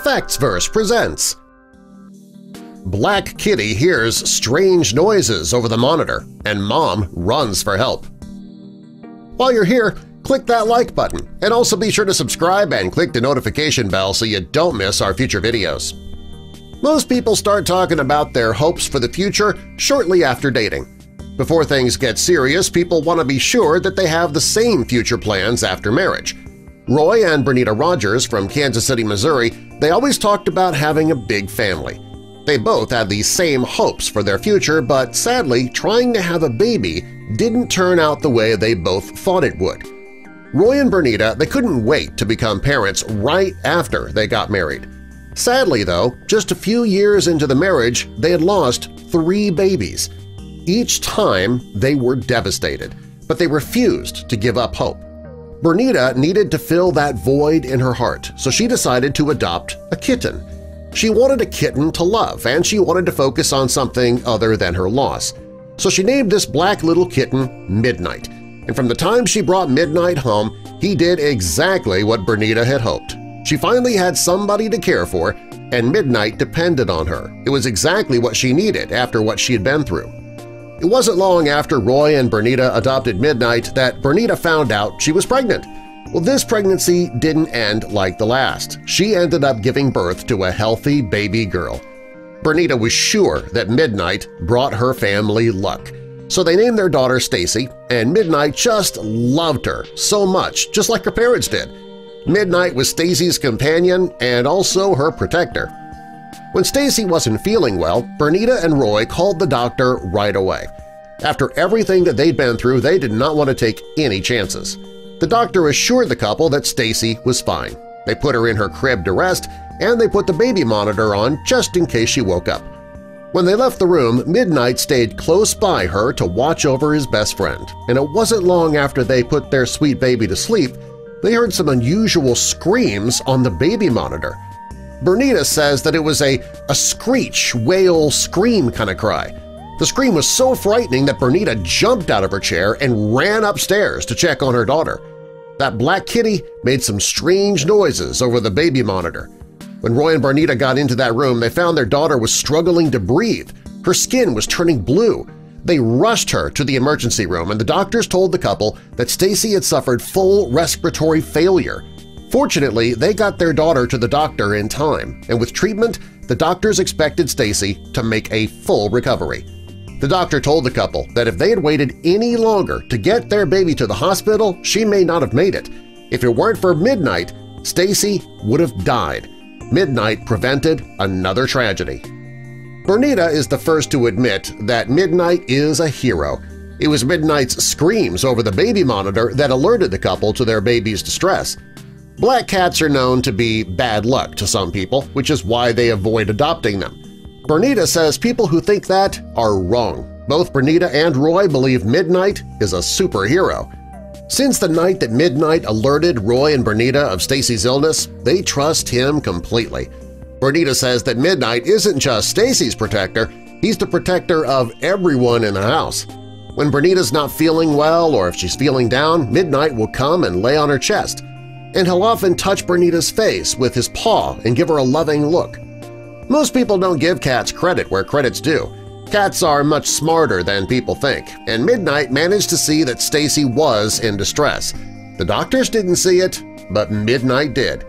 Factsverse presents Black Kitty hears strange noises over the monitor, and Mom runs for help. While you're here, click that like button, and also be sure to subscribe and click the notification bell so you don't miss our future videos. Most people start talking about their hopes for the future shortly after dating. Before things get serious, people want to be sure that they have the same future plans after marriage. Roy and Bernita Rogers from Kansas City, Missouri, they always talked about having a big family. They both had the same hopes for their future, but sadly, trying to have a baby didn't turn out the way they both thought it would. Roy and Bernita, they couldn't wait to become parents right after they got married. Sadly, though, just a few years into the marriage, they had lost 3 babies. Each time, they were devastated, but they refused to give up hope. Bernita needed to fill that void in her heart, so she decided to adopt a kitten. She wanted a kitten to love, and she wanted to focus on something other than her loss. So she named this black little kitten Midnight, and from the time she brought Midnight home, he did exactly what Bernita had hoped. She finally had somebody to care for, and Midnight depended on her. It was exactly what she needed after what she had been through. It wasn't long after Roy and Bernita adopted Midnight that Bernita found out she was pregnant. Well, this pregnancy didn't end like the last. She ended up giving birth to a healthy baby girl. Bernita was sure that Midnight brought her family luck, so they named their daughter Stacy, and Midnight just loved her so much, just like her parents did. Midnight was Stacy's companion and also her protector. When Stacy wasn't feeling well, Bernita and Roy called the doctor right away. After everything that they'd been through, they did not want to take any chances. The doctor assured the couple that Stacy was fine. They put her in her crib to rest, and they put the baby monitor on just in case she woke up. When they left the room, Midnight stayed close by her to watch over his best friend, and it wasn't long after they put their sweet baby to sleep they heard some unusual screams on the baby monitor. Bernita says that it was a screech, wail, scream kind of cry. The scream was so frightening that Bernita jumped out of her chair and ran upstairs to check on her daughter. That black kitty made some strange noises over the baby monitor. When Roy and Bernita got into that room, they found their daughter was struggling to breathe. Her skin was turning blue. They rushed her to the emergency room, and the doctors told the couple that Stacy had suffered full respiratory failure. Fortunately, they got their daughter to the doctor in time, and with treatment, the doctors expected Stacy to make a full recovery. The doctor told the couple that if they had waited any longer to get their baby to the hospital, she may not have made it. If it weren't for Midnight, Stacy would have died. Midnight prevented another tragedy. Bernita is the first to admit that Midnight is a hero. It was Midnight's screams over the baby monitor that alerted the couple to their baby's distress. Black cats are known to be bad luck to some people, which is why they avoid adopting them. Bernita says people who think that are wrong. Both Bernita and Roy believe Midnight is a superhero. Since the night that Midnight alerted Roy and Bernita of Stacy's illness, they trust him completely. Bernita says that Midnight isn't just Stacy's protector, he's the protector of everyone in the house. When Bernita's not feeling well or if she's feeling down, Midnight will come and lay on her chest, and he'll often touch Bernita's face with his paw and give her a loving look. Most people don't give cats credit where credit's due. Cats are much smarter than people think, and Midnight managed to see that Stacy was in distress. The doctors didn't see it, but Midnight did.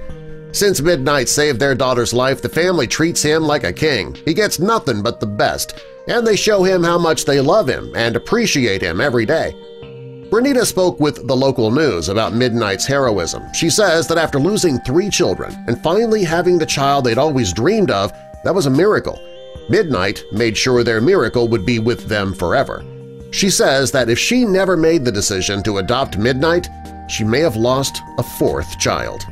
Since Midnight saved their daughter's life, the family treats him like a king. He gets nothing but the best, and they show him how much they love him and appreciate him every day. Bernita spoke with the local news about Midnight's heroism. She says that after losing 3 children and finally having the child they'd always dreamed of, that was a miracle. Midnight made sure their miracle would be with them forever. She says that if she never made the decision to adopt Midnight, she may have lost a 4th child.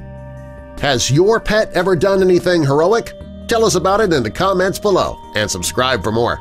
Has your pet ever done anything heroic? Tell us about it in the comments below and subscribe for more.